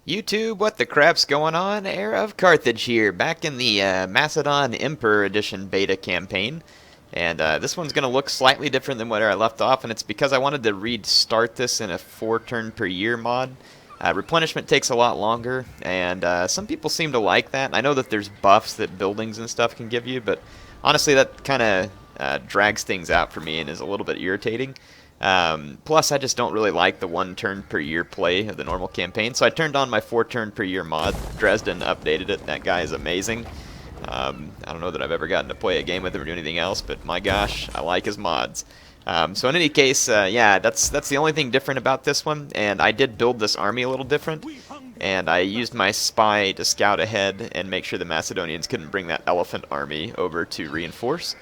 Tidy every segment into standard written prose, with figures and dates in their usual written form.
YouTube, what the crap's going on? HeirofCarthage here, back in the Macedon Emperor Edition beta campaign. And this one's going to look slightly different than where I left off, and it's because I wanted to restart this in a 4-turn per year mod. Replenishment takes a lot longer, and some people seem to like that. I know that there's buffs that buildings and stuff can give you, but honestly that kind of drags things out for me and is a little bit irritating. Plus, I just don't really like the 1-turn per year play of the normal campaign, so I turned on my 4-turn per year mod. Dresden updated it. That guy is amazing. I don't know that I've ever gotten to play a game with him or do anything else, but my gosh, I like his mods. So in any case, yeah, that's the only thing different about this one, and I did build this army a little different, and I used my spy to scout ahead and make sure the Macedonians couldn't bring that elephant army over to reinforce.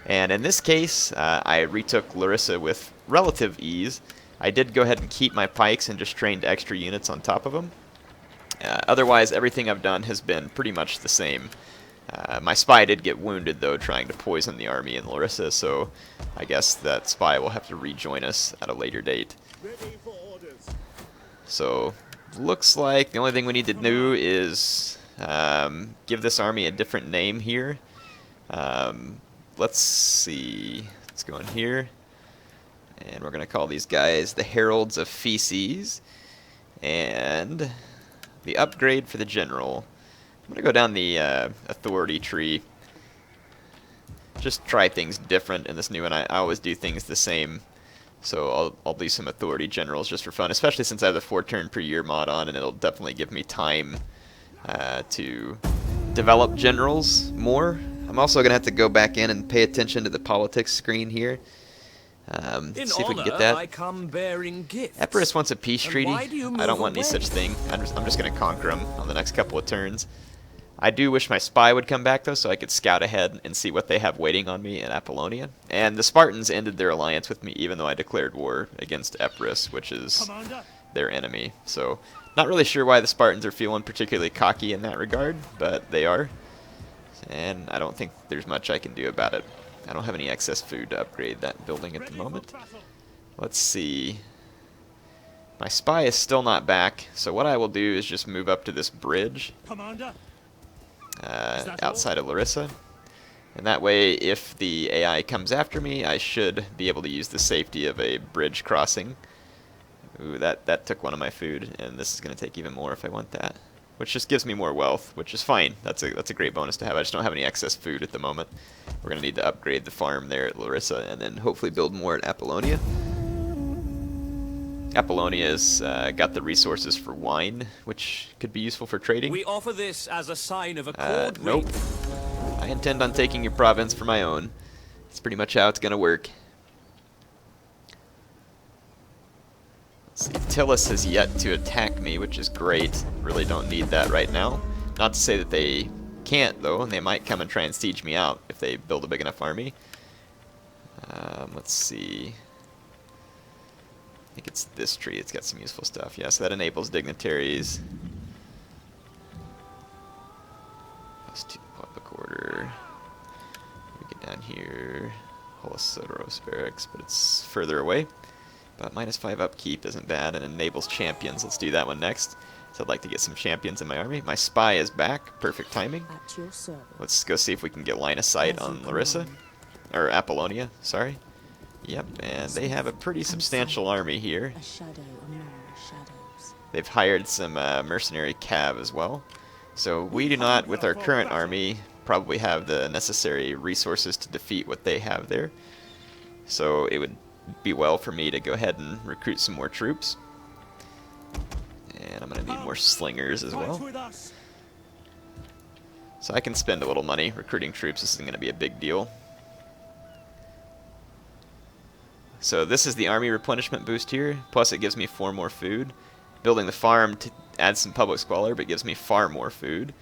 And in this case, I retook Larissa with relative ease. I did go ahead and keep my pikes and just trained extra units on top of them. Otherwise, everything I've done has been pretty much the same. My spy did get wounded, though, trying to poison the army in Larissa, so I guess that spy will have to rejoin us at a later date. So, looks like the only thing we need to do is give this army a different name here. Let's see. Let's go in here. And we're going to call these guys the Heralds of Feces. And the upgrade for the general. I'm going to go down the authority tree. Just try things different in this new one. I always do things the same. So I'll do some authority generals just for fun. Especially since I have the 4-turn per year mod on. And it'll definitely give me time to develop generals more. I'm also going to have to go back in and pay attention to the politics screen here. See if we can get that. I come bearing gifts. Epirus wants a peace treaty. Do I don't want any such thing. I'm just going to conquer him on the next couple of turns. I do wish my spy would come back, though, so I could scout ahead and see what they have waiting on me in Apollonia. And the Spartans ended their alliance with me, even though I declared war against Epirus, which is their enemy. So, not really sure why the Spartans are feeling particularly cocky in that regard, but they are. And I don't think there's much I can do about it. I don't have any excess food to upgrade that building at the moment. Let's see. My spy is still not back, so what I will do is just move up to this bridge outside of Larissa. And that way, if the AI comes after me, I should be able to use the safety of a bridge crossing. Ooh, that took one of my food, and this is going to take even more if I want that. Which just gives me more wealth, which is fine. That's a great bonus to have. I just don't have any excess food at the moment. We're going to need to upgrade the farm there at Larissa and then hopefully build more at Apollonia. Apollonia's got the resources for wine, which could be useful for trading. We offer this as a sign of accord. Nope. I intend on taking your province for my own. That's pretty much how it's going to work. Let's see, Tylis has yet to attack me, which is great. Really don't need that right now. Not to say that they can't, though, and they might come and try and siege me out if they build a big enough army. Let's see. I think it's this tree. It's got some useful stuff. Yeah, so that enables dignitaries. Plus 2 public order. We get down here. Holosoteros barracks, but it's further away. But -5 upkeep isn't bad, and enables champions. Let's do that one next. So I'd like to get some champions in my army. My spy is back. Perfect timing. Let's go see if we can get line of sight on Larissa. Or Apollonia, sorry. Yep, and they have a pretty substantial army here. They've hired some mercenary cav as well. So we do not, with our current army, probably have the necessary resources to defeat what they have there. So it would be well for me to go ahead and recruit some more troops. And I'm going to need more slingers as well. So I can spend a little money recruiting troops. This isn't going to be a big deal. So this is the army replenishment boost here. Plus it gives me 4 more food. Building the farm to add some public squalor, but gives me far more food.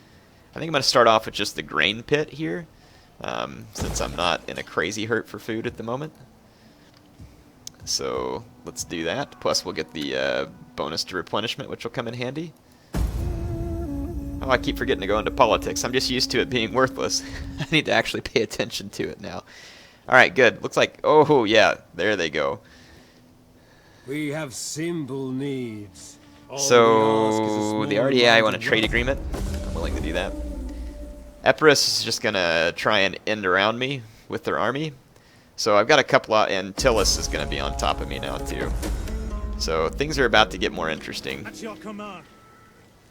I think I'm going to start off with just the grain pit here, since I'm not in a crazy hurt for food at the moment. So let's do that. Plus we'll get the bonus to replenishment, which will come in handy. Oh, I keep forgetting to go into politics. I'm just used to it being worthless. I need to actually pay attention to it now. Alright, good. Looks like... Oh, yeah. There they go. We have simple needs. So the RDI want a trade agreement. I'm willing to do that. Epirus is just gonna try and end around me with their army. So I've got a couple out, and Tylis is gonna be on top of me now too. So things are about to get more interesting. At your command.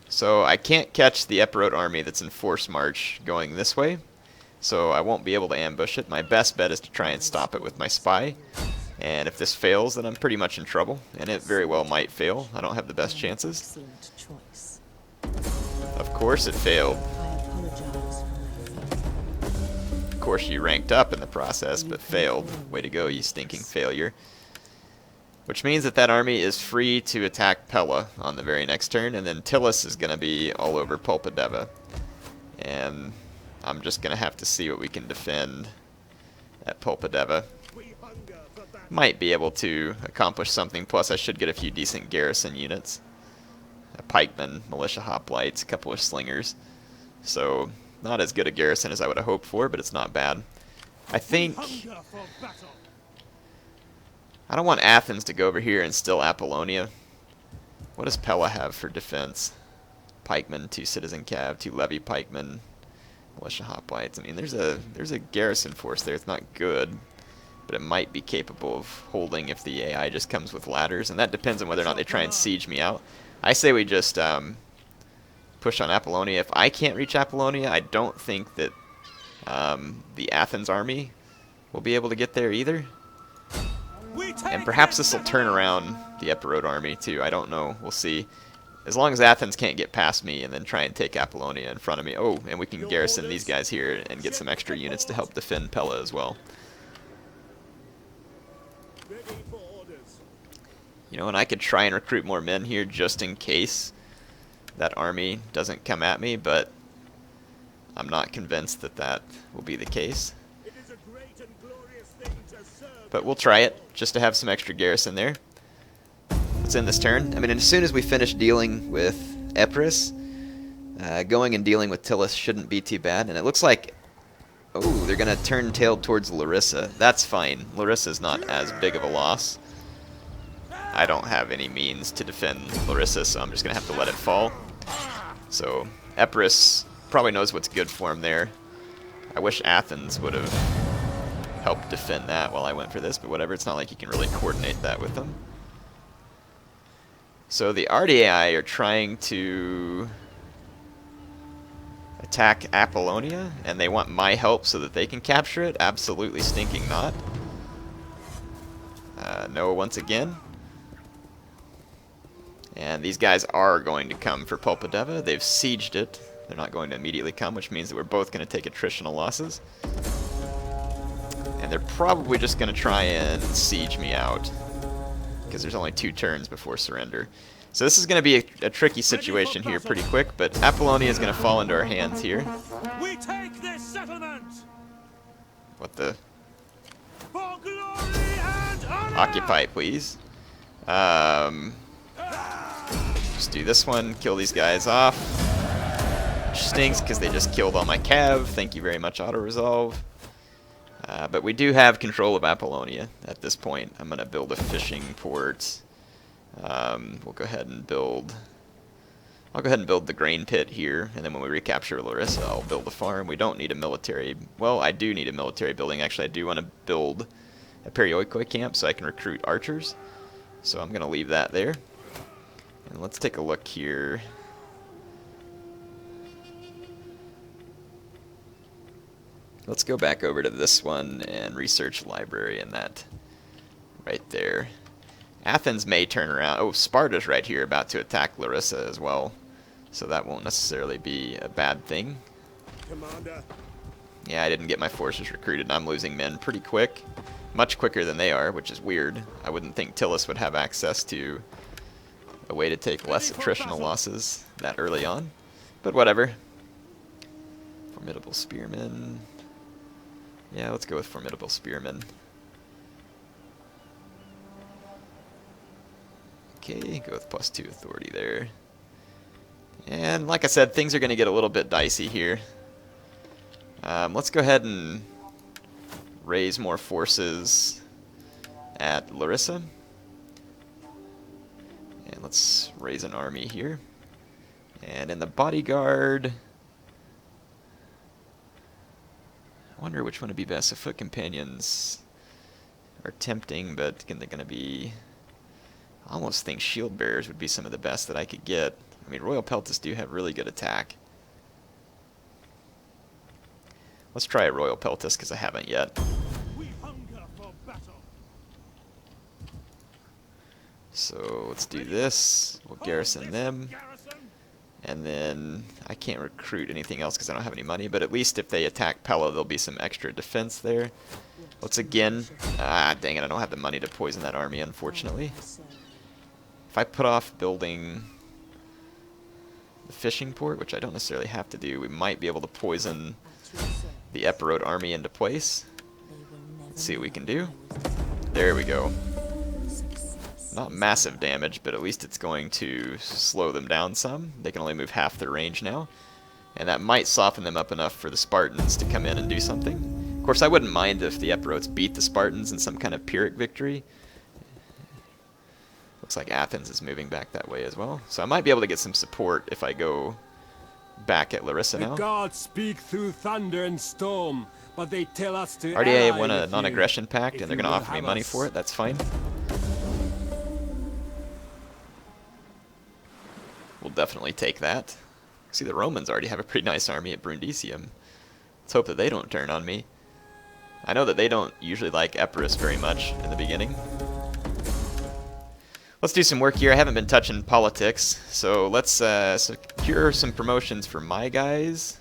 So I can't catch the Epirot army that's in force march going this way. So I won't be able to ambush it. My best bet is to try and stop it with my spy. And if this fails, then I'm pretty much in trouble. And it very well might fail. I don't have the best chances. Of course it failed. Of course you ranked up in the process, but failed. Way to go, you stinking failure. Which means that that army is free to attack Pella on the very next turn, and then Tylis is going to be all over Pulpadeva. And I'm just going to have to see what we can defend at Pulpadeva. Might be able to accomplish something, plus I should get a few decent garrison units. A pikeman, militia hoplites, a couple of slingers. So, not as good a garrison as I would have hoped for, but it's not bad. I think... I don't want Athens to go over here and steal Apollonia. What does Pella have for defense? Pikemen, 2 citizen cav, 2 levy pikemen, militia hoplites. I mean, there's a garrison force there. It's not good, but it might be capable of holding if the AI just comes with ladders, and that depends on whether or not they try and siege me out. I say we just push on Apollonia. If I can't reach Apollonia, I don't think that the Athens army will be able to get there either. And perhaps this will turn around the Epirot army too. I don't know. We'll see. As long as Athens can't get past me and then try and take Apollonia in front of me. Oh, and we can garrison these guys here and get some extra units to help defend Pella as well. You know, and I could try and recruit more men here just in case that army doesn't come at me, but I'm not convinced that that will be the case. But we'll try it, just to have some extra garrison there. Let's end this turn. I mean, as soon as we finish dealing with Epirus, going and dealing with Tylis shouldn't be too bad. And it looks like, oh, they're going to turn tail towards Larissa. That's fine. Larissa's not as big of a loss. I don't have any means to defend Larissa, so I'm just going to have to let it fall. So Epirus probably knows what's good for him there. I wish Athens would have helped defend that while I went for this, but whatever. It's not like you can really coordinate that with them. So the RDAI are trying to attack Apollonia, and they want my help so that they can capture it. Absolutely stinking not. No, once again. And these guys are going to come for Pulpadeva. They've sieged it. They're not going to immediately come, which means that we're both going to take attritional losses. And they're probably just going to try and siege me out, because there's only 2 turns before surrender. So this is going to be a tricky situation here pretty quick, but Apollonia is going to fall into our hands here. We take this settlement. What the? For glory and honor. Occupy, please. Just do this one, kill these guys off. Which stinks, because they just killed all my cav. Thank you very much, auto-resolve. But we do have control of Apollonia at this point. I'm going to build a fishing port. We'll go ahead and build... I'll go ahead and build the grain pit here, and then when we recapture Larissa, I'll build a farm. We don't need a military... Well, I do need a military building. Actually, I do want to build a Perioikoi camp so I can recruit archers. So I'm going to leave that there. And let's take a look here. Let's go back over to this one and research library and that right there. Athens may turn around. Oh, Sparta's right here about to attack Larissa as well. So that won't necessarily be a bad thing. Commander. Yeah, I didn't get my forces recruited, and I'm losing men pretty quick. Much quicker than they are, which is weird. I wouldn't think Tylis would have access to a way to take less attritional losses that early on. But whatever. Formidable Spearmen. Yeah, let's go with Formidable Spearmen. Okay, go with +2 authority there. And like I said, things are going to get a little bit dicey here. Let's go ahead and raise more forces at Larissa. And Alright, let's raise an army here. And in the bodyguard, I wonder which one would be best. The foot companions are tempting, but they're going to be... I almost think shield bearers would be some of the best that I could get. I mean, Royal Peltists do have really good attack. Let's try a Royal Peltist, because I haven't yet. We hunger for battle. So let's do this. We'll garrison them. Garrison. And then I can't recruit anything else because I don't have any money, but at least if they attack Pella, there'll be some extra defense there. Let's again... dang it, I don't have the money to poison that army, unfortunately. If I put off building the fishing port, which I don't necessarily have to do, we might be able to poison the Epirot army into place. Let's see what we can do. There we go. Not massive damage, but at least it's going to slow them down some. They can only move half their range now. And that might soften them up enough for the Spartans to come in and do something. Of course, I wouldn't mind if the Epirots beat the Spartans in some kind of Pyrrhic victory. Looks like Athens is moving back that way as well. So I might be able to get some support if I go back at Larissa now. The gods speak through thunder and storm, but they tell us to Already I ally won a with non-aggression you, pact, if and they're you going to will offer me have money us. for it. That's fine. We'll definitely take that. See, the Romans already have a pretty nice army at Brundisium. Let's hope that they don't turn on me. I know that they don't usually like Epirus very much in the beginning. Let's do some work here. I haven't been touching politics, so let's secure some promotions for my guys.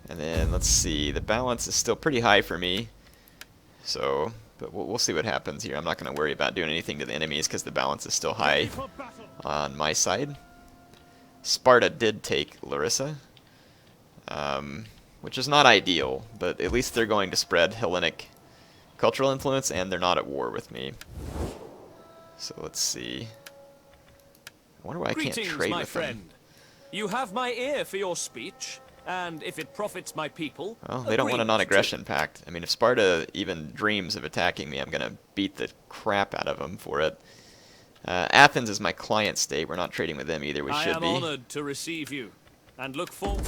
And then let's see. The balance is still pretty high for me, so... But we'll see what happens here. I'm not going to worry about doing anything to the enemies because the balance is still high on my side. Sparta did take Larissa, which is not ideal, but at least they're going to spread Hellenic cultural influence, and they're not at war with me. So let's see. I wonder why I can't trade with them. You have my ear for your speech. And if it profits my people... Well, they don't want a non-aggression pact. I mean, if Sparta even dreams of attacking me, I'm going to beat the crap out of them for it. Athens is my client state. We're not trading with them either. We should be. I am honored to receive you, and look forward...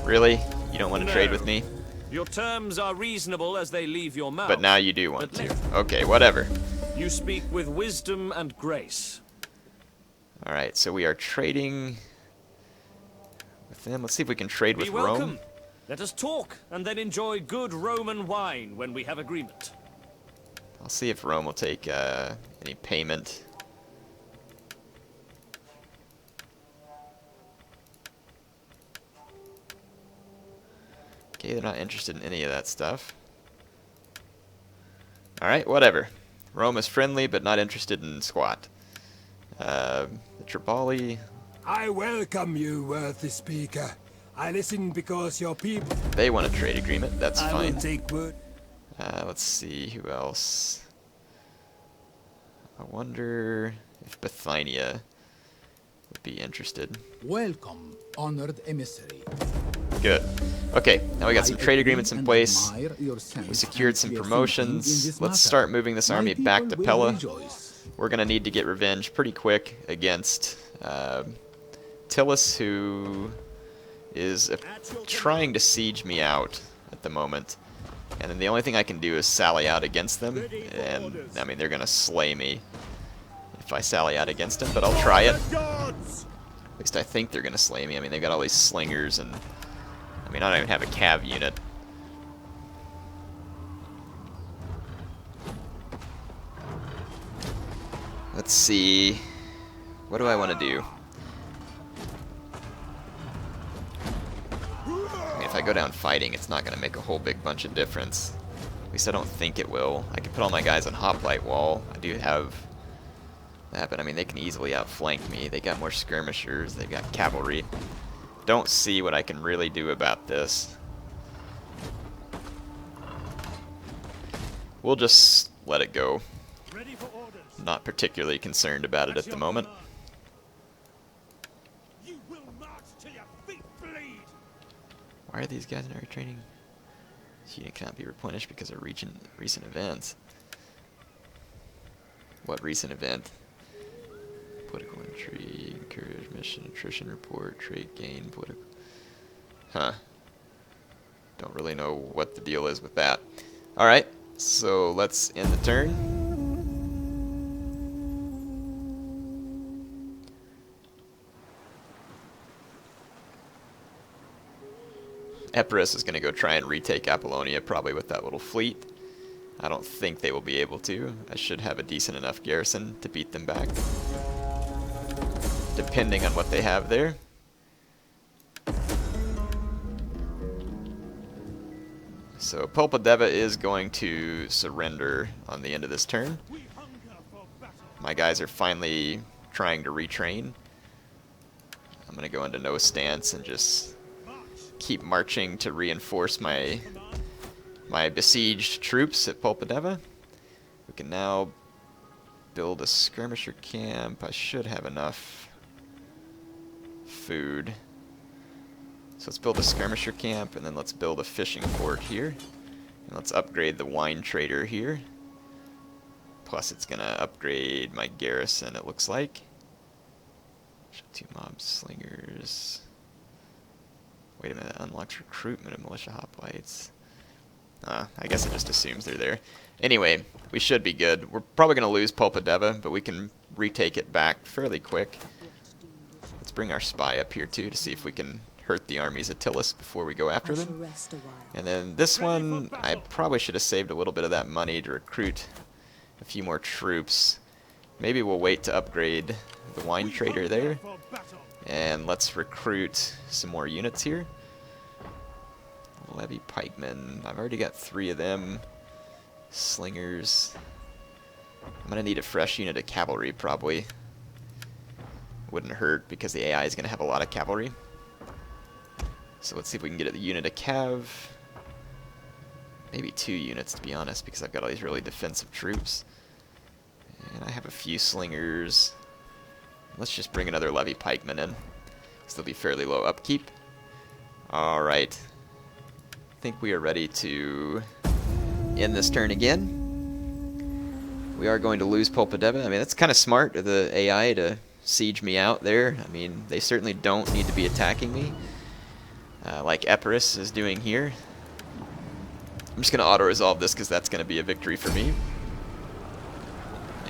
Really? You don't want to trade with No. me? Your terms are reasonable as they leave your mouth. But now you do want But to. Okay, whatever. You speak with wisdom and grace. Alright, so we are trading... with them. Let's see if we can trade with Be welcome. Rome. Let us talk, and then enjoy good Roman wine when we have agreement. I'll see if Rome will take any payment. Okay, they're not interested in any of that stuff. Alright, whatever. Rome is friendly, but not interested in squat. The Triballi... I welcome you, worthy speaker. I listen because your people... They want a trade agreement, that's I fine. will take word. Let's see, who else? I wonder if Bithynia would be interested. Welcome, honored emissary. Good. Okay, now we got some I trade agree agreements in and place. admire your We sense secured and some clear promotions. thinking in this Let's matter. start moving this My army back to people will Pella. rejoice. We're going to need to get revenge pretty quick against Tylis, who is trying to siege me out at the moment. And then the only thing I can do is sally out against them. And, I mean, they're going to slay me if I sally out against them, but I'll try it. At least I think they're going to slay me. I mean, they've got all these slingers, and, I mean, I don't even have a cav unit. Let's see. What do I want to do? I mean, if I go down fighting, it's not going to make a whole big bunch of difference. At least I don't think it will. I can put all my guys on hoplite wall. I do have that, but I mean, they can easily outflank me. They got more skirmishers. They got cavalry. Don't see what I can really do about this. We'll just let it go. Ready for orders. Not particularly concerned about it at the moment. You will march till your feet bleed. Why are these guys in our training? This unit cannot be replenished because of recent events. What recent event? Political intrigue, encourage mission, attrition report, trait gain, political... Huh. Don't really know what the deal is with that. Alright, so let's end the turn. Epirus is going to go try and retake Apollonia, probably with that little fleet. I don't think they will be able to. I should have a decent enough garrison to beat them back, depending on what they have there. So Pulpadeva is going to surrender on the end of this turn. My guys are finally trying to retrain. I'm going to go into no stance and just keep marching to reinforce my besieged troops at Pulpadeva. We can now build a skirmisher camp. I should have enough food. So let's build a skirmisher camp, and then let's build a fishing port here. And let's upgrade the wine trader here. Plus it's going to upgrade my garrison, it looks like. 2 mob slingers. Wait a minute, unlocks recruitment of militia hoplites. I guess it just assumes they're there. Anyway, we should be good. We're probably going to lose Pulpadeva, but we can retake it back fairly quick. Let's bring our spy up here too to see if we can hurt the armies of Tylis before we go after them. And then this one, I probably should have saved a little bit of that money to recruit a few more troops. Maybe we'll wait to upgrade the wine trader there. And let's recruit some more units here. Levy pikemen. I've already got 3 of them. Slingers. I'm going to need a fresh unit of cavalry, probably. Wouldn't hurt, because the AI is going to have a lot of cavalry. So let's see if we can get a unit of cav. Maybe 2 units, to be honest, because I've got all these really defensive troops. And I have a few slingers. Let's just bring another levy pikeman in. They'll be fairly low upkeep. Alright. I think we are ready to end this turn again. We are going to lose Pulpadeva. I mean, that's kind of smart of the AI to siege me out there. I mean, they certainly don't need to be attacking me, like Epirus is doing here. I'm just going to auto-resolve this because that's going to be a victory for me.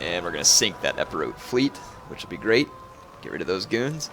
And we're going to sink that Epirot fleet, which will be great. Get rid of those goons.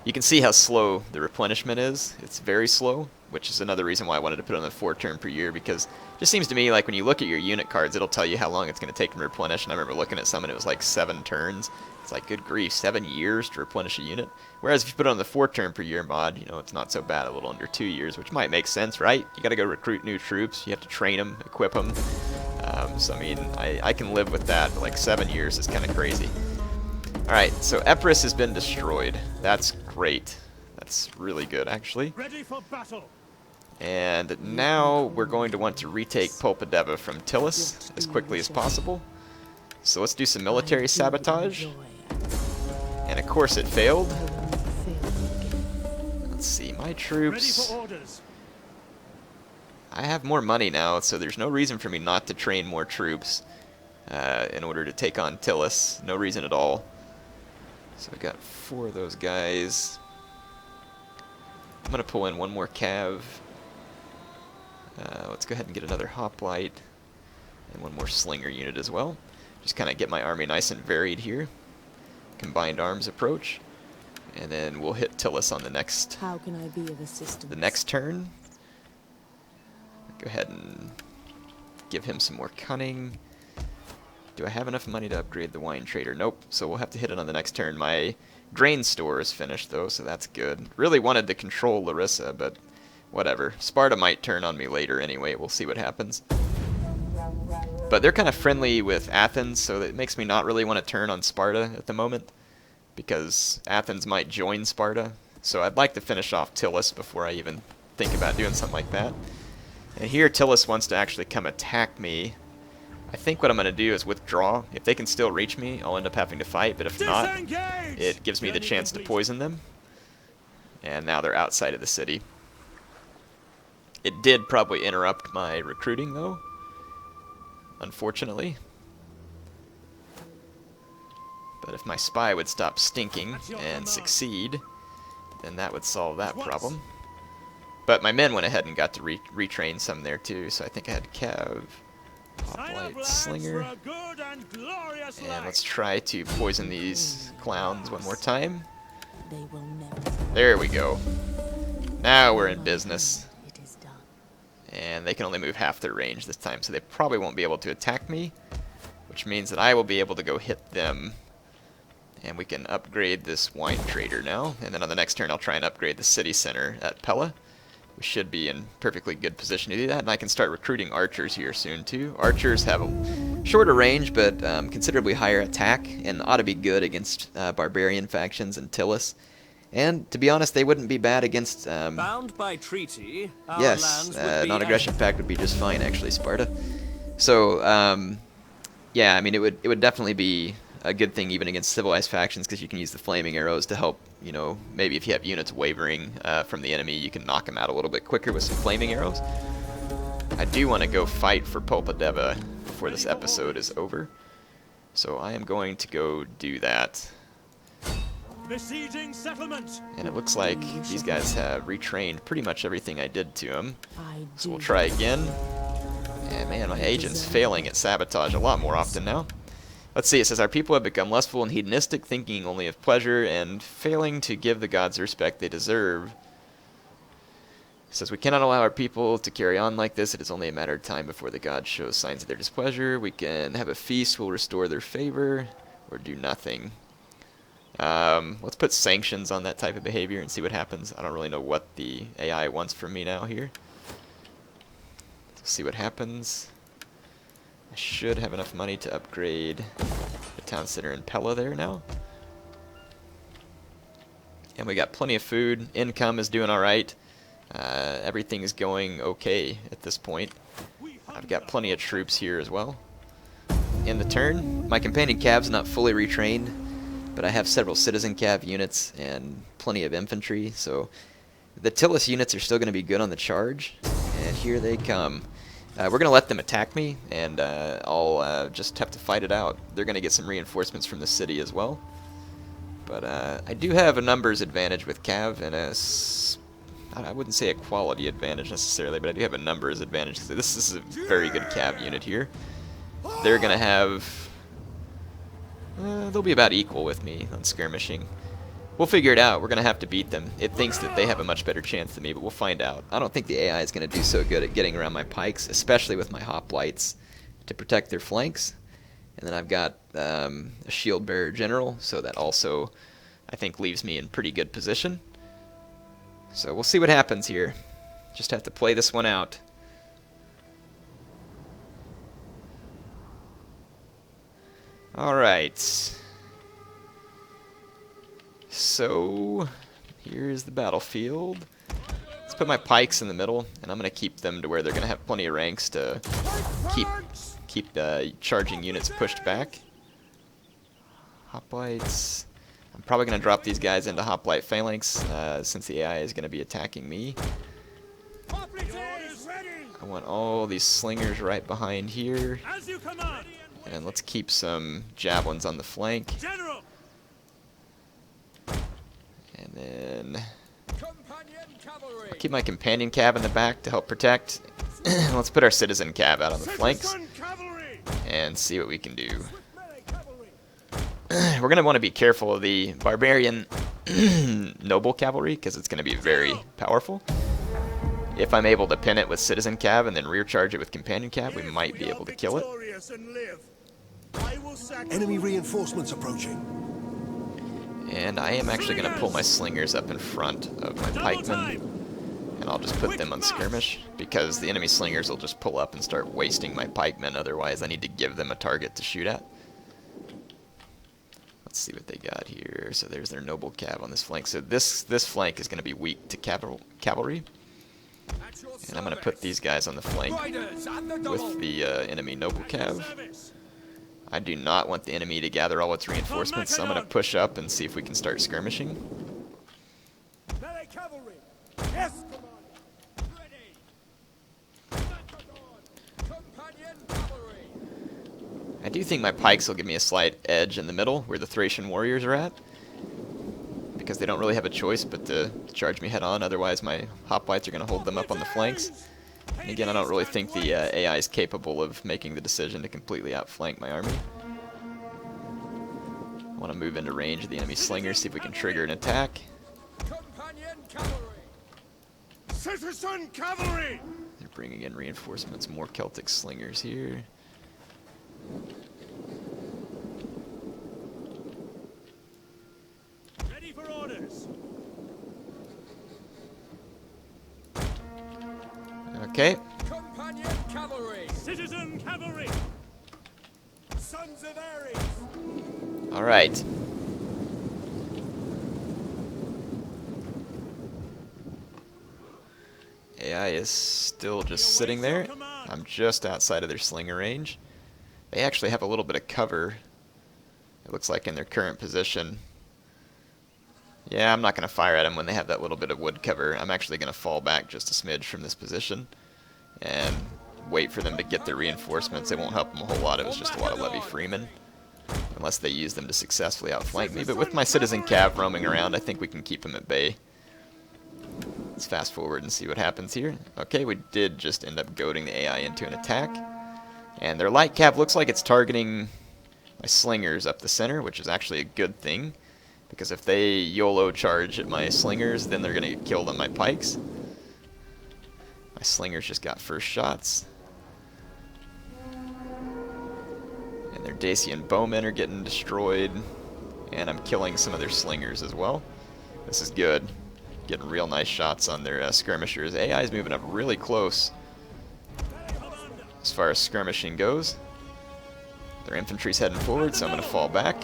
You can see how slow the replenishment is. It's very slow, which is another reason why I wanted to put it on the 4 turn per year, because it just seems to me like when you look at your unit cards, it'll tell you how long it's going to take to replenish, and I remember looking at some and it was like 7 turns. It's like, good grief, 7 years to replenish a unit? Whereas if you put it on the 4 turn per year mod, you know, it's not so bad, a little under 2 years, which might make sense, right? You got to go recruit new troops, you have to train them, equip them. So I mean, I can live with that, but like 7 years is kind of crazy. Alright, so Epirus has been destroyed. That's great. That's really good, actually. Ready for battle. And now we're going to want to retake Pulpadeva from Tylis as quickly as possible. So let's do some military sabotage. And of course it failed. Let's see, my Ready troops... for orders. I have more money now, so there's no reason for me not to train more troops in order to take on Tylis. No reason at all. So I got 4 of those guys. I'm going to pull in 1 more cav. Let's go ahead and get another hoplite. And 1 more slinger unit as well. Just kind of get my army nice and varied here. Combined arms approach. And then we'll hit Tylis on the next, How can I be of assistance? the next turn. Go ahead and give him some more cunning. Do I have enough money to upgrade the wine trader? Nope, so we'll have to hit it on the next turn. My grain store is finished, though, so that's good. Really wanted to control Larissa, but whatever. Sparta might turn on me later anyway. We'll see what happens. But they're kind of friendly with Athens, so it makes me not really want to turn on Sparta at the moment, because Athens might join Sparta. So I'd like to finish off Tylis before I even think about doing something like that. And here Tylis wants to actually come attack me. I think what I'm going to do is withdraw. If they can still reach me, I'll end up having to fight, but if not, Disengage! it gives me the chance to poison them. And now they're outside of the city. It did probably interrupt my recruiting, though, unfortunately. But if my spy would stop stinking and succeed, then that would solve that problem. But my men went ahead and got to retrain some there too, so I think I had Cav, Hoplite, Slinger. And let's try to poison these clowns one more time. There we go. Now we're in business. And they can only move half their range this time, so they probably won't be able to attack me, which means that I will be able to go hit them. And we can upgrade this wine trader now, and then on the next turn I'll try and upgrade the city center at Pella. We should be in perfectly good position to do that, and I can start recruiting archers here soon too. Archers have a shorter range, but considerably higher attack, and ought to be good against barbarian factions and Tylis. And to be honest, they wouldn't be bad against. Bound by treaty, our Yes, lands would be non-aggression pact would be just fine, actually, Sparta. So, yeah, I mean, it would definitely be a good thing even against civilized factions, because you can use the flaming arrows to help, you know, maybe if you have units wavering from the enemy, you can knock them out a little bit quicker with some flaming arrows. I do want to go fight for Polpadeva before this episode is over, so I am going to go do that. Besieging settlement. And it looks like these guys have retrained pretty much everything I did to them. So we'll try again. And man, my agent's failing at sabotage a lot more often now. Let's see, it says, our people have become lustful and hedonistic, thinking only of pleasure, and failing to give the gods the respect they deserve. It says, we cannot allow our people to carry on like this. It is only a matter of time before the gods show signs of their displeasure. We can have a feast, will restore their favor, or do nothing. Let's put sanctions on that type of behavior and see what happens. I don't really know what the AI wants from me now here. Let's see what happens. I should have enough money to upgrade the town center in Pella there now. And we got plenty of food. Income is doing alright. Everything is going okay at this point. I've got plenty of troops here as well. In the turn, my companion Cav's not fully retrained, but I have several citizen Cav units and plenty of infantry, so the Tylis units are still going to be good on the charge. And here they come. We're going to let them attack me, and I'll just have to fight it out. They're going to get some reinforcements from the city as well. But I do have a numbers advantage with Cav, and I wouldn't say a quality advantage necessarily, but I do have a numbers advantage. So this is a very good Cav unit here. They're going to have... they'll be about equal with me on skirmishing. We'll figure it out. We're going to have to beat them. It thinks that they have a much better chance than me, but we'll find out. I don't think the AI is going to do so good at getting around my pikes, especially with my hoplites to protect their flanks. And then I've got a shield bearer general, so that also, I think, leaves me in pretty good position. So we'll see what happens here. Just have to play this one out. Alright. So, here's the battlefield. Let's put my pikes in the middle, and I'm going to keep them to where they're going to have plenty of ranks to keep the charging units pushed back. Hoplites. I'm probably going to drop these guys into hoplite phalanx since the AI is going to be attacking me. I want all these slingers right behind here. And let's keep some javelins on the flank. And then I'll keep my companion cav in the back to help protect. Let's put our citizen cav out on the flanks and see what we can do. We're going to want to be careful of the barbarian noble cavalry because it's going to be very powerful. If I'm able to pin it with citizen cav and then rear charge it with companion cav, we might be able to kill it. Enemy reinforcements approaching. And I am actually going to pull my slingers up in front of my pikemen, and I'll just put them on skirmish, because the enemy slingers will just pull up and start wasting my pikemen, otherwise I need to give them a target to shoot at. Let's see what they got here. So there's their noble cav on this flank. So this flank is going to be weak to cavalry. And I'm going to put these guys on the flank with the enemy noble cav. I do not want the enemy to gather all its reinforcements, so I'm going to push up and see if we can start skirmishing. I do think my pikes will give me a slight edge in the middle, where the Thracian warriors are at, because they don't really have a choice but to charge me head on, otherwise my hoplites are going to hold them up on the flanks. And again, I don't really think the AI is capable of making the decision to completely outflank my army. I want to move into range of the enemy slingers, see if we can trigger an attack. Citizen cavalry! They're bringing in reinforcements, more Celtic slingers here. Ready for orders. Okay. Companion cavalry! Citizen cavalry! Sons of Ares! Alright. AI is still just sitting there. I'm just outside of their slinger range. They actually have a little bit of cover, it looks like, in their current position. Yeah, I'm not going to fire at them when they have that little bit of wood cover. I'm actually going to fall back just a smidge from this position and wait for them to get their reinforcements. It won't help them a whole lot. It was just a lot of levy freemen, unless they use them to successfully outflank me. But with my citizen cav roaming around, I think we can keep them at bay. Let's fast forward and see what happens here. Okay, we did just end up goading the AI into an attack. And their light cav looks like it's targeting my slingers up the center, which is actually a good thing, because if they YOLO charge at my slingers, then they're going to get killed on my pikes. My slingers just got first shots. And their Dacian bowmen are getting destroyed. And I'm killing some of their slingers as well. This is good. Getting real nice shots on their skirmishers. AI is moving up really close as far as skirmishing goes. Their infantry's heading forward, so I'm going to fall back.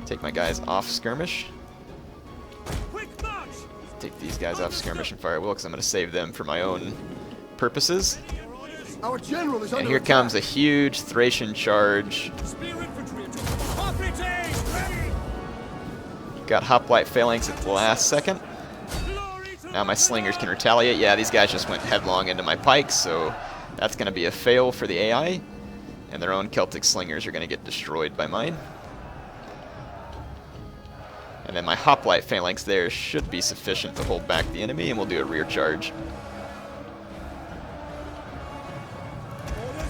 Take my guys off skirmish. Take these guys off skirmish and fire at will, because I'm going to save them for my own purposes. Our general is And under here attack. comes a huge Thracian charge. Got hoplite phalanx at the last second. Now my slingers can retaliate. Yeah, these guys just went headlong into my pikes, so that's going to be a fail for the AI. And their own Celtic slingers are going to get destroyed by mine. And then my hoplite phalanx there should be sufficient to hold back the enemy, and we'll do a rear charge.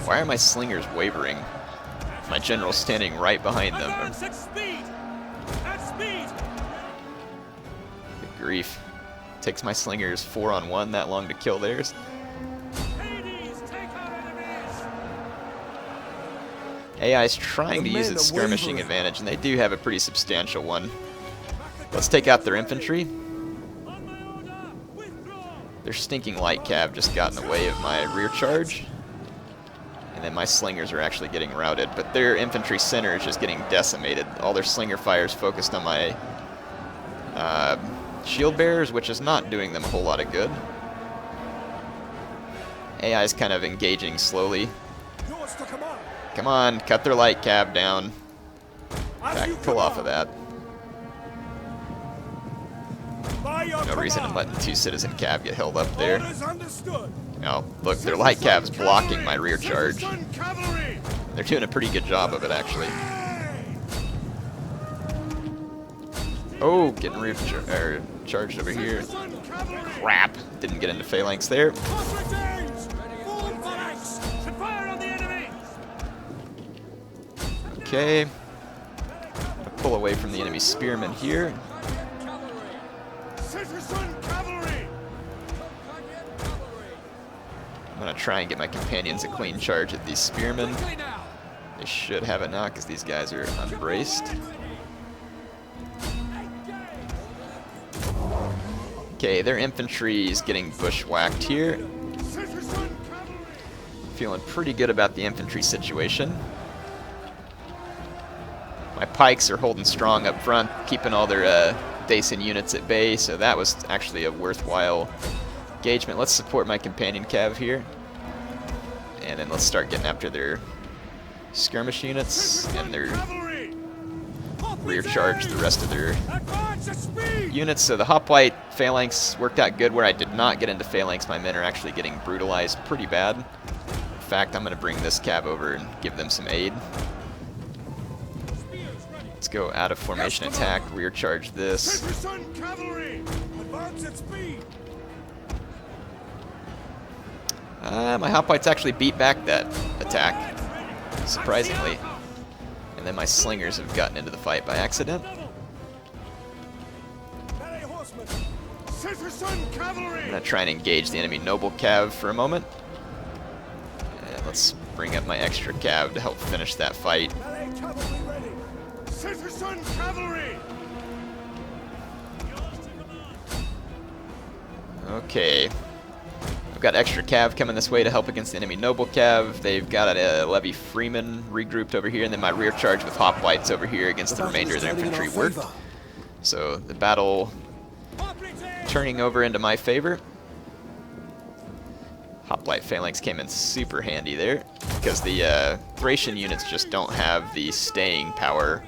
Why are my slingers wavering? My general's standing right behind them. At speed! At speed! Good grief. Takes my slingers 4-on-1 that long to kill theirs. Hades, take our enemies! AI is trying to The use men its are skirmishing wavering. advantage, and they do have a pretty substantial one. Let's take out their infantry. On my order, withdraw! Their stinking light cav just got in the way of my rear charge. And then my slingers are actually getting routed, but their infantry center is just getting decimated. All their slinger fires focused on my shield bearers, which is not doing them a whole lot of good. AI is kind of engaging slowly. Yours to command! Come on, cut their light cav down. As Back, you pull off of command. that. By your No reason in command. letting two citizen cav get held up there. Orders understood! Oh, look, their light cav's blocking my rear charge. Citizen cavalry! They're doing a pretty good job of it, actually. Oh, getting rear charged over here. Citizen cavalry! Crap, didn't get into phalanx there. Carthage! Form phalanx! Should fire on the enemy! Okay. Gonna pull away from the enemy spearmen here. Citizen cavalry! I'm gonna try and get my companions a clean charge at these spearmen. They should have it now because these guys are unbraced. Okay, their infantry is getting bushwhacked here. Citizen cavalry! Feeling pretty good about the infantry situation. My pikes are holding strong up front, keeping all their Dacian units at bay, so that was actually a worthwhile engagement. Let's support my companion cav here. And then let's start getting after their skirmish units and their Cavalry! rear charge the rest of their Advance at speed! units. So the hoplite phalanx worked out good. Where I did not get into phalanx, my men are actually getting brutalized pretty bad. fact, I'm going to bring this cav over and give them some aid. Let's go out of formation attack, rear charge this. Citizen cavalry! Advance at speed! My hoplites actually beat back that attack, surprisingly. And then my slingers have gotten into the fight by accident. Citizen cavalry! I'm going to try and engage the enemy noble cav for a moment. And let's bring up my extra cav to help finish that fight. Cavalry ready! Citizen cavalry! Okay. I've got extra cav coming this way to help against the enemy noble cav. They've got a levy freeman regrouped over here, and then my rear charge with hoplites over here against the remainder of their infantry worked. So the battle turning over into my favor. Hoplite phalanx came in super handy there because the Thracian units just don't have the staying power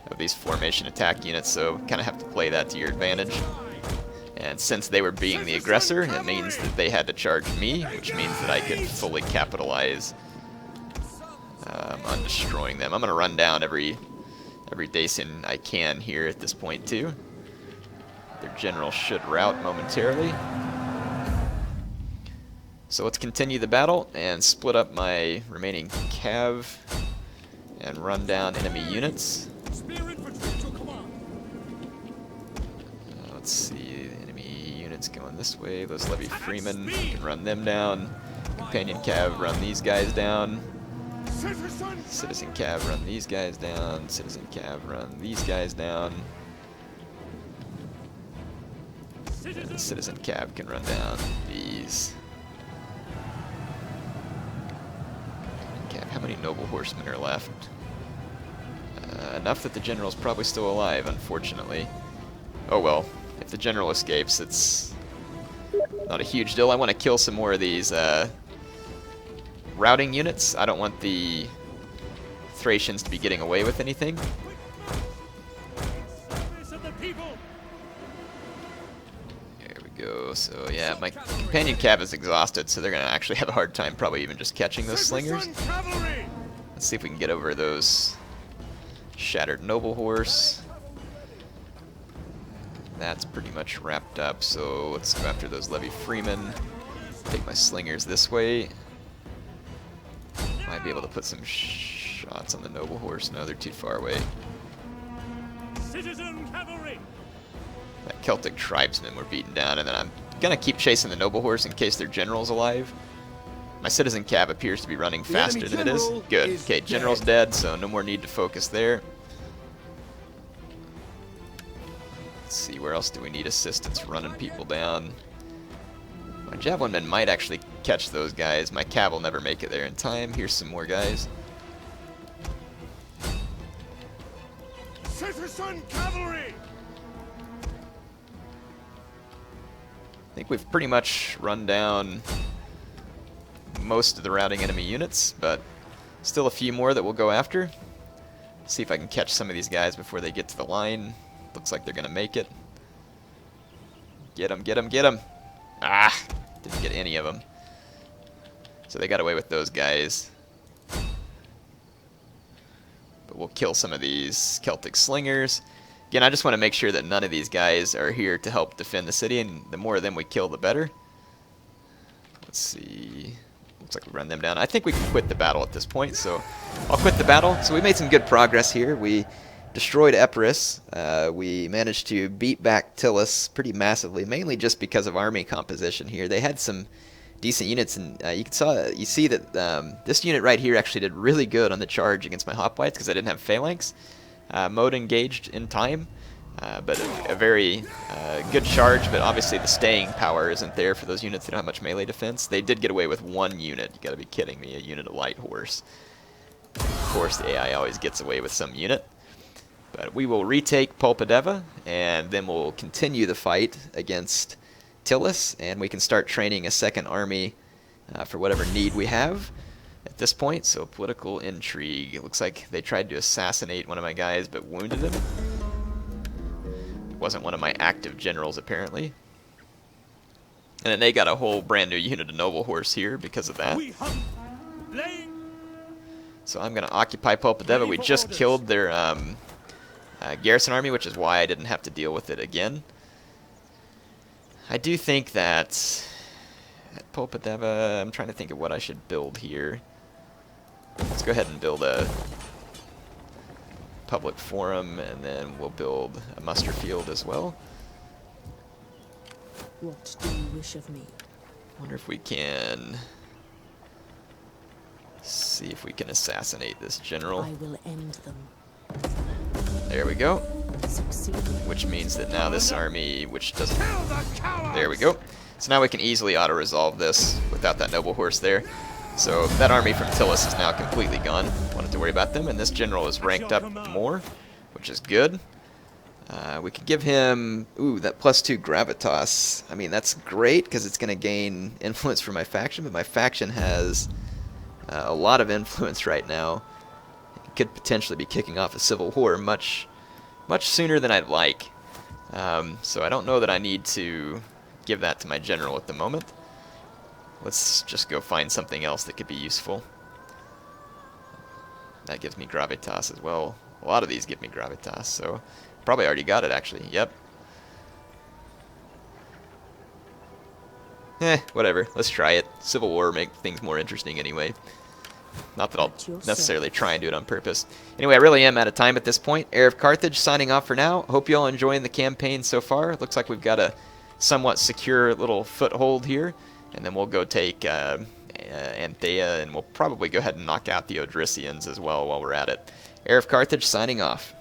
of these formation attack units, so kind of have to play that to your advantage. And since they were being the aggressor, it means that they had to charge me, which means that I could fully capitalize on destroying them. I'm going to run down every Dacian I can here at this point too. Their general should rout momentarily. So let's continue the battle and split up my remaining cav and run down enemy units. Let's see. Going this way. Those levy freemen can run them down. Companion cav run these guys down. Citizen cav run these guys down. Citizen cav run these guys down. And the citizen cav can run down these. Cav, how many noble horsemen are left? Enough that the general's probably still alive, unfortunately. Oh well. If the general escapes, it's not a huge deal. I want to kill some more of these routing units. I don't want the Thracians to be getting away with anything. There we go. So yeah, my companion cav is exhausted, so they're going to actually have a hard time probably even just catching those slingers. Let's see if we can get over those shattered noble horse. That's pretty much wrapped up, so let's go after those levy freemen. Take my slingers this way. Might be able to put some shots on the noble horse. No, they're too far away. Citizen cavalry! That Celtic tribesmen were beaten down, and then I'm gonna keep chasing the noble horse in case their general's alive. My citizen cav appears to be running faster than it is. Good. Okay, general's dead, so no more need to focus there. Let's see, where else do we need assistance running people down? My javelin men might actually catch those guys. My cav will never make it there in time. Here's some more guys. Citizen cavalry! I think we've pretty much run down most of the routing enemy units, but still a few more that we'll go after. See if I can catch some of these guys before they get to the line. Looks like they're going to make it. Get them, get them, get them. Ah, didn't get any of them. So they got away with those guys. But we'll kill some of these Celtic slingers. Again, I just want to make sure that none of these guys are here to help defend the city, and the more of them we kill, the better. Let's see. Looks like we run them down. I think we can quit the battle at this point, so I'll quit the battle. So we made some good progress here. We destroyed Epirus. We managed to beat back Tylis pretty massively, mainly just because of army composition here. They had some decent units, and you see that this unit right here actually did really good on the charge against my hoplites because I didn't have phalanx mode engaged in time. But a very good charge, but obviously the staying power isn't there for those units that don't have much melee defense. They did get away with one unit. You gotta be kidding me, a unit of light horse. Of course the AI always gets away with some unit. But we will retake Pulpadeva, and then we'll continue the fight against Tylis, and we can start training a second army for whatever need we have at this point. So political intrigue. It looks like they tried to assassinate one of my guys, but wounded him. It wasn't one of my active generals, apparently. And then they got a whole brand new unit of noble horse here because of that. So I'm going to occupy Pulpadeva. We just killed their garrison army, which is why I didn't have to deal with it again. I do think that at Pulpadeva, I'm trying to think of what I should build here. Let's go ahead and build a public forum, and then we'll build a muster field as well. What do you wish of me? Wonder if we can see if we can assassinate this general. I will end them. There we go. Succeed. Which means that now this army, which doesn't... There we go. So now we can easily auto-resolve this without that noble horse there. So that army from Tylis is now completely gone. Don't have to worry about them. And this general is ranked up more, which is good. We could give him, ooh, that +2 gravitas. I mean, that's great because it's going to gain influence for my faction, but my faction has a lot of influence right now. It could potentially be kicking off a civil war much sooner than I'd like. So I don't know that I need to give that to my general at the moment. Let's just go find something else that could be useful. That gives me gravitas as well. A lot of these give me gravitas, so probably already got it actually. Yep. Whatever. Let's try it. Civil War make things more interesting anyway. Not that I'll necessarily try and do it on purpose. Anyway, I really am out of time at this point. Heir of Carthage signing off for now. Hope you all enjoying the campaign so far. Looks like we've got a somewhat secure little foothold here. And then we'll go take Anthea, and we'll probably go ahead and knock out the Odrysians as well while we're at it. Heir of Carthage signing off.